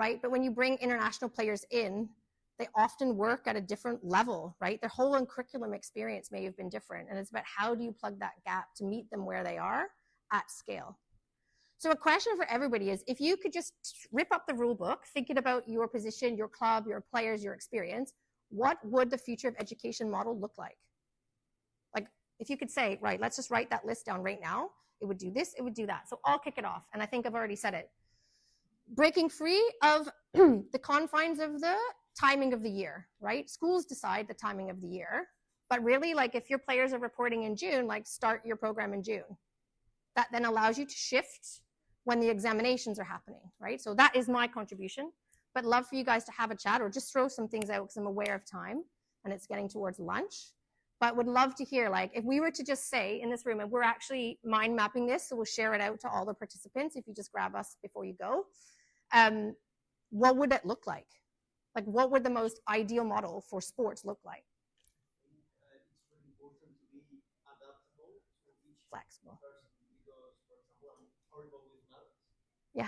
right? But when you bring international players in, they often work at a different level, right? Their whole curriculum experience may have been different. And it's about how do you plug that gap to meet them where they are at scale. So a question for everybody is, if you could just rip up the rule book, thinking about your position, your club, your players, your experience, what would the future of education model look like? Like, if you could say, right, let's just write that list down right now. It would do this, it would do that. So I'll kick it off. And I think I've already said it. Breaking free of the confines of the timing of the year, right? Schools decide the timing of the year. But really, like, if your players are reporting in June, like, start your program in June. That then allows you to shift when the examinations are happening, right? So that is my contribution. But love for you guys to have a chat or just throw some things out because I'm aware of time and it's getting towards lunch. But would love to hear, like, if we were to just say in this room, and we're actually mind mapping this, so we'll share it out to all the participants if you just grab us before you go. What would it look like? Like, what would the most ideal model for sports look like? It's really important to be adaptable to each Flexible. person because, for example, I'm horrible with